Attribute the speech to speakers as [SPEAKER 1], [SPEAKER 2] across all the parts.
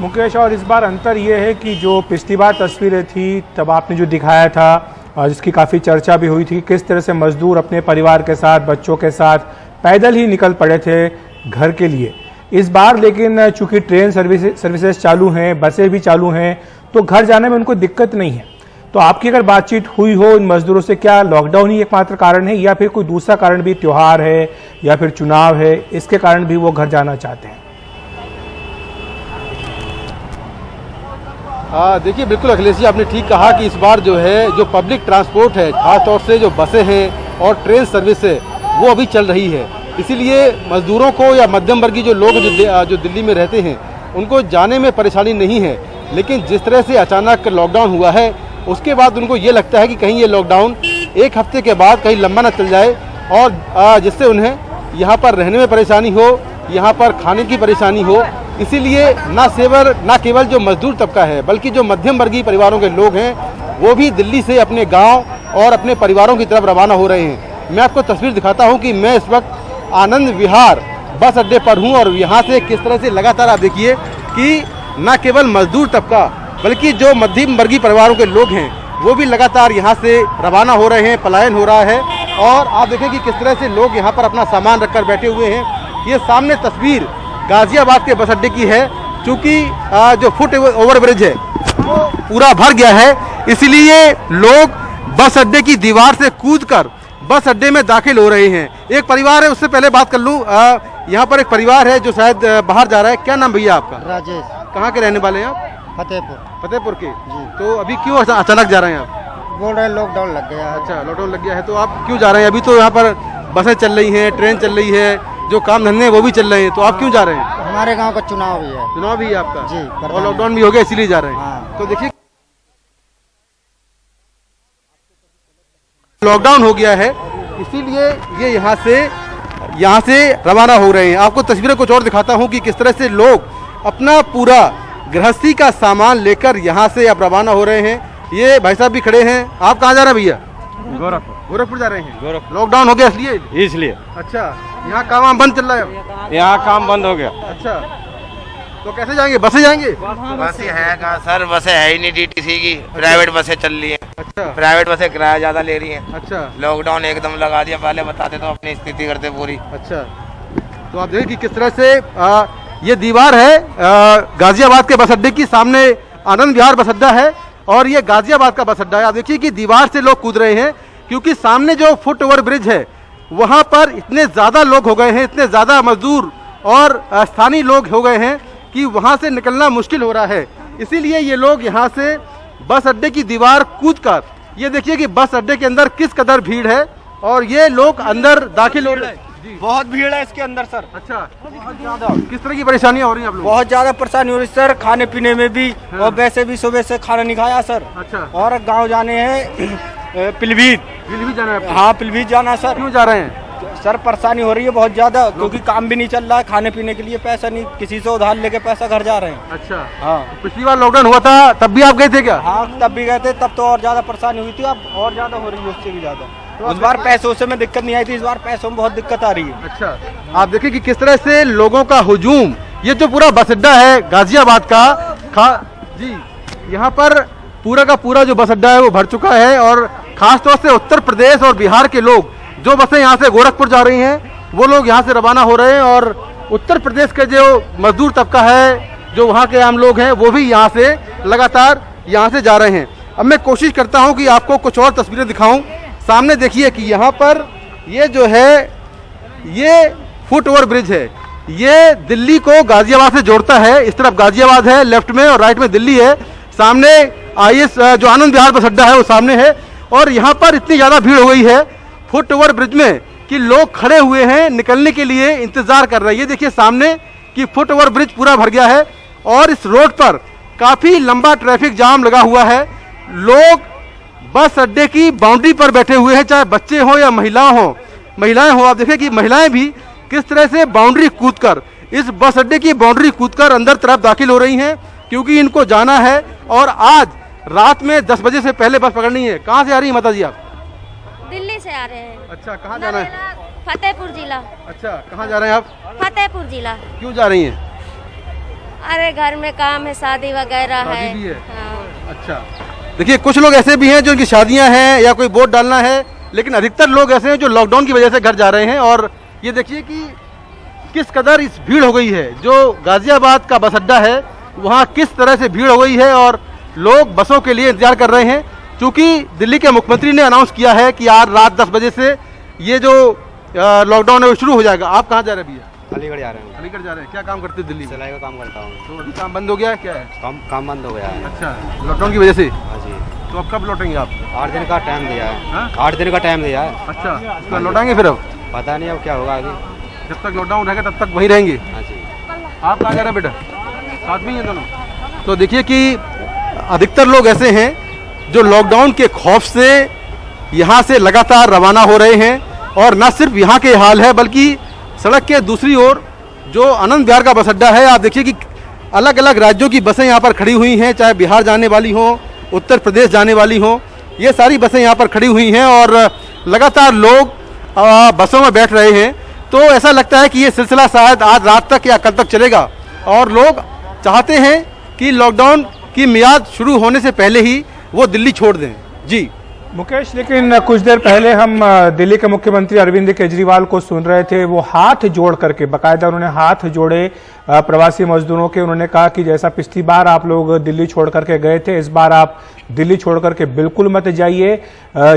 [SPEAKER 1] मुकेश, और इस बार अंतर ये है कि जो पिछली बार तस्वीरें थी तब आपने जो दिखाया था और जिसकी काफ़ी चर्चा भी हुई थी, किस तरह से मजदूर अपने परिवार के साथ, बच्चों के साथ पैदल ही निकल पड़े थे घर के लिए। इस बार लेकिन चूंकि ट्रेन सर्विसेज चालू हैं, बसें भी चालू हैं, तो घर जाने में उनको दिक्कत नहीं है। तो आपकी अगर बातचीत हुई हो इन मजदूरों से, क्या लॉकडाउन ही एकमात्र कारण है या फिर कोई दूसरा कारण भी, त्योहार है या फिर चुनाव है, इसके कारण भी वो घर जाना चाहते हैं?
[SPEAKER 2] देखिए, बिल्कुल अखिलेश जी, आपने ठीक कहा कि इस बार जो है जो पब्लिक ट्रांसपोर्ट है, खासतौर से जो बसें हैं और ट्रेन सर्विस है, वो अभी चल रही है। इसीलिए मजदूरों को या मध्यम वर्गीय जो लोग जो दिल्ली में रहते हैं, उनको जाने में परेशानी नहीं है। लेकिन जिस तरह से अचानक लॉकडाउन हुआ है, उसके बाद उनको ये लगता है कि कहीं ये लॉकडाउन एक हफ्ते के बाद कहीं लंबा न चल जाए और जिससे उन्हें यहाँ पर रहने में परेशानी हो, यहाँ पर खाने की परेशानी हो। इसीलिए न केवल जो मजदूर तबका है, बल्कि जो मध्यम वर्गीय परिवारों के लोग हैं, वो भी दिल्ली से अपने गांव और अपने परिवारों की तरफ रवाना हो रहे हैं। मैं आपको तस्वीर दिखाता हूं कि मैं इस वक्त आनंद विहार बस अड्डे पर हूं और यहाँ से किस तरह से लगातार आप देखिए कि न केवल मजदूर तबका बल्कि जो मध्यम वर्गीय परिवारों के लोग हैं, वो भी लगातार यहाँ से रवाना हो रहे हैं, पलायन हो रहा है। और आप देखें कि किस तरह से लोग यहाँ पर अपना सामान रखकर बैठे हुए हैं। ये सामने तस्वीर गाजियाबाद के बस अड्डे की है। चूँकि जो फुट ओवर ब्रिज है वो पूरा भर गया है, इसलिए लोग बस अड्डे की दीवार से कूदकर बस अड्डे में दाखिल हो रहे हैं। एक परिवार है, उससे पहले बात कर लूँ। यहाँ पर एक परिवार है जो शायद बाहर जा रहा है। क्या नाम भैया आपका?
[SPEAKER 3] राजेश।
[SPEAKER 2] कहाँ के रहने वाले हैं आप? फतेहपुर के जी। तो अभी क्यों अचानक जा रहे हैं आप?
[SPEAKER 3] बोल रहे हैं लॉकडाउन लग गया है।
[SPEAKER 2] अच्छा, लॉकडाउन लग गया है, तो आप क्यों जा रहे हैं? अभी तो यहाँ पर बसें चल रही हैं, ट्रेन चल रही है, जो काम धंधे वो भी चल रहे हैं, तो आप क्यों जा रहे हैं?
[SPEAKER 3] हमारे गांव का चुनाव भी है।
[SPEAKER 2] चुनाव भी है आपका
[SPEAKER 3] जी,
[SPEAKER 2] और लॉकडाउन भी हो गया, इसीलिए जा रहे हैं।
[SPEAKER 3] हाँ।
[SPEAKER 2] तो देखिए, लॉकडाउन हो गया है, इसीलिए ये यहाँ से रवाना हो रहे हैं। आपको तस्वीरें कुछ और दिखाता हूँ कि किस तरह से लोग अपना पूरा गृहस्थी का सामान लेकर यहाँ से अब रवाना हो रहे हैं। ये भाई साहब भी खड़े हैं। आप कहाँ जा रहे हैं भैया? गोरखपुर जा रहे हैं। लॉकडाउन हो गया इसलिए? अच्छा, यहाँ काम बंद चल रहा है?
[SPEAKER 4] यहाँ काम बंद हो गया।
[SPEAKER 2] अच्छा, तो कैसे जाएंगे? बसें जाएंगे?
[SPEAKER 4] बसें है कहाँ सर, बसें है ही नहीं डीटीसी की, प्राइवेट बसें चल रही हैं।
[SPEAKER 2] अच्छा,
[SPEAKER 4] प्राइवेट बसें किराया ज्यादा ले रही हैं।
[SPEAKER 2] अच्छा,
[SPEAKER 4] लॉकडाउन एकदम लगा दिया, पहले बताते तो अपनी स्थिति करते पूरी।
[SPEAKER 2] अच्छा, तो आप देखिए कि किस तरह से ये दीवार है गाजियाबाद के बस अड्डे की। सामने आनंद विहार बस अड्डा है और ये गाजियाबाद का बस अड्डा है। आप देखिए कि दीवार से लोग कूद रहे हैं, क्योंकि सामने जो फुट ओवर ब्रिज है वहाँ पर इतने ज़्यादा लोग हो गए हैं, इतने ज़्यादा मजदूर और स्थानीय लोग हो गए हैं कि वहाँ से निकलना मुश्किल हो रहा है। इसीलिए ये लोग यहाँ से बस अड्डे की दीवार कूदकर, ये देखिए कि बस अड्डे के अंदर किस कदर भीड़ है और ये लोग अंदर दाखिल हो रहे हैं।
[SPEAKER 5] बहुत भीड़ है इसके अंदर सर।
[SPEAKER 2] अच्छा, बहुत ज्यादा। किस तरह की परेशानियां हो रही हैं आप लोग?
[SPEAKER 5] बहुत ज्यादा परेशानी हो रही सर, खाने पीने में भी।
[SPEAKER 2] हाँ।
[SPEAKER 5] और वैसे भी सुबह से खाना नहीं खाया सर।
[SPEAKER 2] अच्छा,
[SPEAKER 5] और गांव जाने हैं पीलीभीत
[SPEAKER 2] जाना है?
[SPEAKER 5] हाँ, पीलीभीत जाना है सर।
[SPEAKER 2] क्यों जा रहे हैं
[SPEAKER 5] सर? परेशानी हो रही है बहुत ज्यादा, क्योंकि काम भी नहीं चल रहा है, खाने पीने के लिए पैसा नहीं, किसी से उधार लेके पैसा घर जा रहे हैं।
[SPEAKER 2] अच्छा,
[SPEAKER 5] हाँ।
[SPEAKER 2] पिछली बार लॉकडाउन हुआ था तब भी आप गए थे क्या?
[SPEAKER 5] हाँ, तब भी गए थे, तब तो और ज्यादा परेशानी हुई थी, अब और ज्यादा हो रही है, उससे भी ज्यादा। उस बार पैसों से में दिक्कत नहीं आई थी, इस बार पैसों में बहुत दिक्कत आ रही है।
[SPEAKER 2] अच्छा, आप देखिए कि किस तरह से लोगों का हुजूम, ये जो पूरा बस अड्डा है गाजियाबाद का जी, यहाँ पर पूरा का पूरा जो बस अड्डा है वो भर चुका है। और खासतौर से उत्तर प्रदेश और बिहार के लोग, जो बसें यहाँ से गोरखपुर जा रही हैं, वो लोग यहाँ से रवाना हो रहे हैं। और उत्तर प्रदेश के जो मजदूर तबका है, जो वहाँ के आम लोग हैं, वो भी यहाँ से लगातार यहाँ से जा रहे हैं। अब मैं कोशिश करता हूँ कि आपको कुछ और तस्वीरें दिखाऊं। सामने देखिए कि यहाँ पर ये जो है ये फुट ओवर ब्रिज है, ये दिल्ली को गाजियाबाद से जोड़ता है। इस तरफ गाजियाबाद है लेफ्ट में और राइट में दिल्ली है। सामने IS जो आनंद विहार बस अड्डा है वो सामने है। और यहाँ पर इतनी ज़्यादा भीड़ हो गई है फुट ओवर ब्रिज में कि लोग खड़े हुए हैं, निकलने के लिए इंतजार कर रहे हैं। ये देखिए सामने कि फुट ओवर ब्रिज पूरा भर गया है और इस रोड पर काफ़ी लंबा ट्रैफिक जाम लगा हुआ है। लोग बस अड्डे की बाउंड्री पर बैठे हुए हैं, चाहे बच्चे हों या महिलाएं हों। आप देखें कि महिलाएं भी किस तरह से बाउंड्री कूदकर, इस बस अड्डे की बाउंड्री कूदकर अंदर तरफ दाखिल हो रही हैं, क्योंकि इनको जाना है और आज रात में 10 बजे से पहले बस पकड़नी है। कहाँ से आ रही है माता जी आप?
[SPEAKER 6] दिल्ली से आ रहे हैं।
[SPEAKER 2] अच्छा, कहाँ जाना है?
[SPEAKER 6] फतेहपुर जिला।
[SPEAKER 2] अच्छा, कहाँ जा रहे हैं आप?
[SPEAKER 6] फतेहपुर जिला।
[SPEAKER 2] क्यों जा रही हैं?
[SPEAKER 6] अरे घर में काम है, शादी वगैरह है।
[SPEAKER 2] शादी भी है?
[SPEAKER 6] हाँ।
[SPEAKER 2] अच्छा, देखिए कुछ लोग ऐसे भी हैं जो उनकी शादियां हैं या कोई वोट डालना है, लेकिन अधिकतर लोग ऐसे हैं जो लॉकडाउन की वजह से घर जा रहे हैं। और ये देखिए कि किस कदर इस भीड़ हो गई है। जो गाजियाबाद का बस अड्डा है वहाँ किस तरह से भीड़ हो गई है और लोग बसों के लिए इंतजार कर रहे हैं, क्योंकि दिल्ली के मुख्यमंत्री ने अनाउंस किया है कि आज रात 10 बजे से ये जो लॉकडाउन है वो शुरू हो जाएगा। आप कहाँ जा रहे हैं भैया?
[SPEAKER 3] अलीगढ़ जा रहे हैं।
[SPEAKER 2] अलीगढ़ जा रहे हैं। क्या काम करते हैं दिल्ली में?
[SPEAKER 3] सिलाई का काम करता हूँ।
[SPEAKER 2] तो अभी काम बंद हो गया है, क्या है?
[SPEAKER 3] काम बंद हो गया है।
[SPEAKER 2] अच्छा, लॉकडाउन की वजह से।
[SPEAKER 3] हाँ जी।
[SPEAKER 2] तो अब कब लौटेंगे आप?
[SPEAKER 3] 8 दिन का टाइम दिया है।
[SPEAKER 2] हाँ?
[SPEAKER 3] 8 दिन का टाइम दिया है।
[SPEAKER 2] अच्छा, तो लौटाएंगे फिर? अब
[SPEAKER 3] पता नहीं अब क्या होगा आगे।
[SPEAKER 2] जब तक लॉकडाउन रहेगा तब तक वहीं रहेंगे।
[SPEAKER 3] हाँ जी।
[SPEAKER 2] आप कहाँ जा रहे हैं बेटा? साथ में ही हैं दोनों? तो देखिए कि अधिकतर लोग ऐसे हैं जो लॉकडाउन के खौफ से यहाँ से लगातार रवाना हो रहे हैं। और न सिर्फ यहाँ के हाल है बल्कि सड़क के दूसरी ओर जो आनंद विहार का बस अड्डा है, आप देखिए कि अलग अलग राज्यों की बसें यहाँ पर खड़ी हुई हैं, चाहे बिहार जाने वाली हों, उत्तर प्रदेश जाने वाली हों, ये सारी बसें यहाँ पर खड़ी हुई हैं और लगातार लोग बसों में बैठ रहे हैं। तो ऐसा लगता है कि ये सिलसिला शायद आज रात तक या कल तक चलेगा और लोग चाहते हैं कि लॉकडाउन की मियाद शुरू होने से पहले ही वो दिल्ली छोड़ दें। जी
[SPEAKER 1] मुकेश, लेकिन कुछ देर पहले हम दिल्ली के मुख्यमंत्री अरविंद केजरीवाल को सुन रहे थे। वो हाथ जोड़ करके, बाकायदा उन्होंने हाथ जोड़े प्रवासी मजदूरों के। उन्होंने कहा कि जैसा पिछली बार आप लोग दिल्ली छोड़ करके गए थे, इस बार आप दिल्ली छोड़ करके बिल्कुल मत जाइए।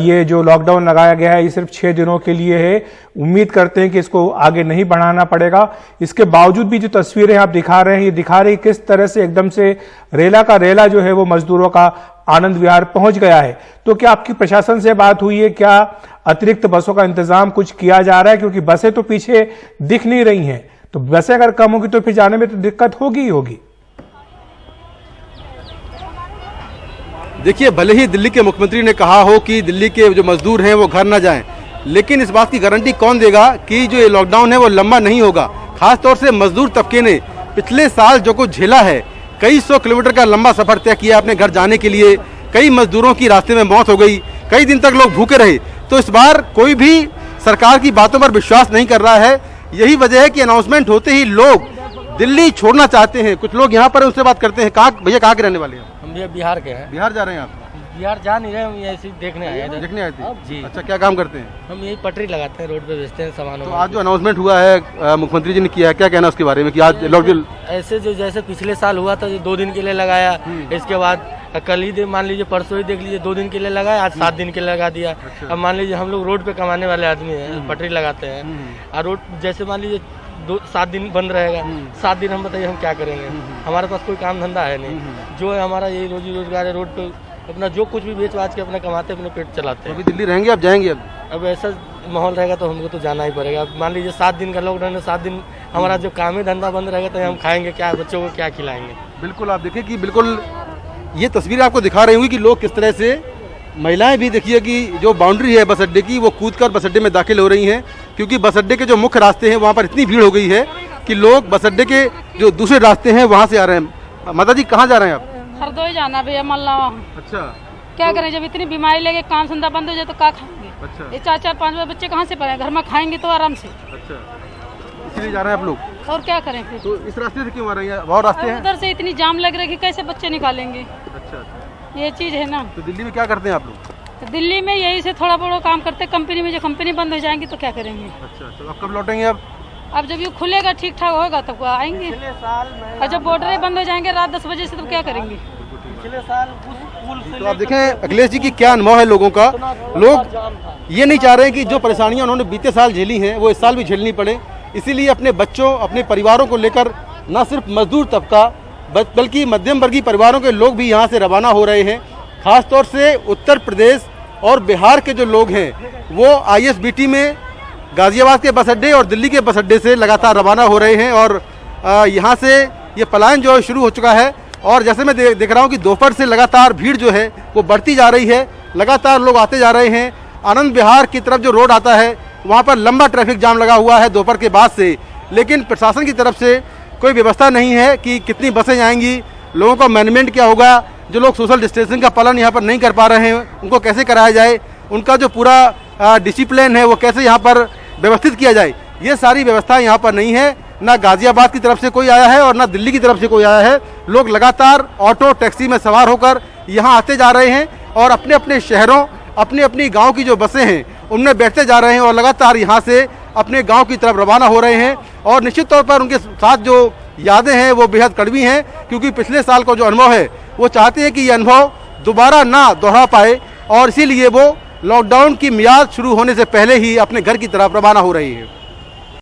[SPEAKER 1] ये जो लॉकडाउन लगाया गया है ये सिर्फ 6 दिनों के लिए है। उम्मीद करते हैं कि इसको आगे नहीं बढ़ाना पड़ेगा। इसके बावजूद भी जो तस्वीरें आप दिखा रहे हैं, ये दिखा रही किस तरह से एकदम से रेला का रेला जो है वो मजदूरों का आनंद विहार पहुंच गया है। तो क्या आपकी प्रशासन से बात हुई है? क्या अतिरिक्त बसों का इंतजाम कुछ किया जा रहा है? क्योंकि बसें तो पीछे दिख नहीं रही हैं, तो बसें अगर कम होगी तो फिर जाने में तो दिक्कत होगी ही होगी।
[SPEAKER 2] देखिए, भले ही दिल्ली के मुख्यमंत्री ने कहा हो कि दिल्ली के जो मजदूर हैं वो घर ना जाएं, लेकिन इस बात की गारंटी कौन देगा कि जो ये लॉकडाउन है वो लंबा नहीं होगा। खासतौर से मजदूर तबके ने पिछले साल जो कुछ झेला है, कई 100 किलोमीटर का लंबा सफर तय किया अपने घर जाने के लिए, कई मजदूरों की रास्ते में मौत हो गई, कई दिन तक लोग भूखे रहे। तो इस बार कोई भी सरकार की बातों पर विश्वास नहीं कर रहा है। यही वजह है कि अनाउंसमेंट होते ही लोग दिल्ली छोड़ना चाहते हैं। कुछ लोग यहाँ पर उनसे बात करते हैं। कहाँ भैया, कहाँ के रहने वाले हैं?
[SPEAKER 5] हम भैया बिहार के हैं।
[SPEAKER 2] बिहार जा रहे हैं आप?
[SPEAKER 5] बिहार जा नहीं रहे, हम ऐसे देखने आए हैं।
[SPEAKER 2] देखने आए थे?
[SPEAKER 5] जी।
[SPEAKER 2] अच्छा, क्या काम करते हैं?
[SPEAKER 5] हम यही पटरी लगाते हैं, रोड पे बेचते हैं सामान।
[SPEAKER 2] तो आज जो अनाउंसमेंट हुआ है मुख्यमंत्री जी ने किया है, क्या कहना उसके बारे में कि आज लॉकडाउन?
[SPEAKER 5] ऐसे जो जैसे पिछले साल हुआ था, 2 दिन के लिए लगाया, इसके बाद कल ही मान लीजिए, परसों ही देख लीजिए, 2 दिन के लिए लगाया, आज 7 दिन के लिए लगा दिया। अब मान लीजिए हम लोग रोड पे कमाने वाले आदमी हैं, पटरी लगाते हैं और रोड जैसे मान लीजिए 7 दिन बंद रहेगा, 7 दिन हम बताइए हम क्या करेंगे? हमारे पास कोई काम धंधा है नहीं, जो है हमारा यही रोजी रोजगार है। रोड पे अपना जो कुछ भी बेच बाच के अपना कमाते अपने पेट चलाते हैं।
[SPEAKER 2] अभी दिल्ली रहेंगे, अब जाएंगे?
[SPEAKER 5] अब ऐसा माहौल रहेगा तो हमको तो जाना ही पड़ेगा। अब मान लीजिए 7 दिन का लॉकडाउन है, 7 दिन हमारा जो काम है धंधा बंद रहेगा तो हम खाएंगे क्या, बच्चों को क्या खिलाएंगे?
[SPEAKER 2] बिल्कुल, आप देखिए कि बिल्कुल ये तस्वीरें आपको दिखा रही हुई कि लोग किस तरह से, महिलाएं भी देखिए कि जो बाउंड्री है बस अड्डे की वो कूदकर बस अड्डे में दाखिल हो रही हैं, क्योंकि बस अड्डे के जो मुख्य रास्ते हैं वहाँ पर इतनी भीड़ हो गई है कि लोग बस अड्डे के जो दूसरे रास्ते हैं वहाँ से आ रहे हैं। माता जी, कहाँ जा रहे हैं आप?
[SPEAKER 7] हरदोई जाना भैया, मल्लावा।
[SPEAKER 2] अच्छा,
[SPEAKER 7] क्या करें, जब इतनी बीमारी लगे, काम धंधा बंद हो जाए तो क्या खाएंगे?
[SPEAKER 2] अच्छा,
[SPEAKER 7] ये 4-4-5 बच्चे कहाँ से पढ़े? घर में खाएंगे तो आराम से।
[SPEAKER 2] अच्छा, इसीलिए जा रहे हैं आप लोग?
[SPEAKER 7] और क्या करें फिर?
[SPEAKER 2] तो इस रास्ते से क्यों आ रही है? और रास्ते हैं
[SPEAKER 7] उधर से इतनी जाम लग रही है कि कैसे बच्चे निकालेंगे?
[SPEAKER 2] अच्छा,
[SPEAKER 7] ये चीज है ना।
[SPEAKER 2] तो दिल्ली में क्या करते हैं आप लोग?
[SPEAKER 7] तो दिल्ली में यही से थोड़ा बहुत काम करते, कंपनी में जो कंपनी बंद हो जाएंगी तो क्या करेंगे?
[SPEAKER 2] अच्छा, तो अब कब लौटेंगे?
[SPEAKER 7] अब जब ये खुलेगा, ठीक ठाक होगा तब आएंगे। और जब बॉर्डर बंद हो जाएंगे रात 10 बजे से, तब क्या करेंगे?
[SPEAKER 5] पिछले साल
[SPEAKER 2] तो आप देखें अखिलेश जी की क्या अनुभव है लोगों का। लोग ये नहीं चाह रहे हैं कि जो परेशानियां उन्होंने बीते साल झेली हैं वो इस साल भी झेलनी पड़े। इसीलिए अपने बच्चों, अपने परिवारों को लेकर न सिर्फ मजदूर तबका बल्कि मध्यम वर्गीय परिवारों के लोग भी यहाँ से रवाना हो रहे हैं। खासतौर से उत्तर प्रदेश और बिहार के जो लोग हैं वो ISBT में गाजियाबाद के बस अड्डे और दिल्ली के बस अड्डे से लगातार रवाना हो रहे हैं और यहाँ से ये पलायन जो है शुरू हो चुका है। और जैसे मैं देख रहा हूँ कि दोपहर से लगातार भीड़ जो है वो बढ़ती जा रही है, लगातार लोग आते जा रहे हैं। आनंद विहार की तरफ जो रोड आता है वहाँ पर लंबा ट्रैफिक जाम लगा हुआ है दोपहर के बाद से, लेकिन प्रशासन की तरफ से कोई व्यवस्था नहीं है कि कितनी बसें आएंगी, लोगों का मैनेजमेंट क्या होगा, जो लोग सोशल डिस्टेंसिंग का पालन यहाँ पर नहीं कर पा रहे हैं उनको कैसे कराया जाए, उनका जो पूरा डिसिप्लिन है वो कैसे यहाँ पर व्यवस्थित किया जाए, ये सारी व्यवस्था यहाँ पर नहीं है। ना गाजियाबाद की तरफ से कोई आया है और ना दिल्ली की तरफ से कोई आया है। लोग लगातार ऑटो टैक्सी में सवार होकर यहाँ आते जा रहे हैं और अपने अपने शहरों अपनी अपनी गांव की जो बसें हैं उनमें बैठते जा रहे हैं और लगातार यहाँ से अपने गांव की तरफ रवाना हो रहे हैं। और निश्चित तौर पर उनके साथ जो यादें हैं वो बेहद कड़वी हैं, क्योंकि पिछले साल का जो अनुभव है वो चाहते हैं कि ये अनुभव दोबारा ना दोहरा पाए और इसीलिए वो लॉकडाउन की मियाद शुरू होने से पहले ही अपने घर की तरफ रवाना हो रही है।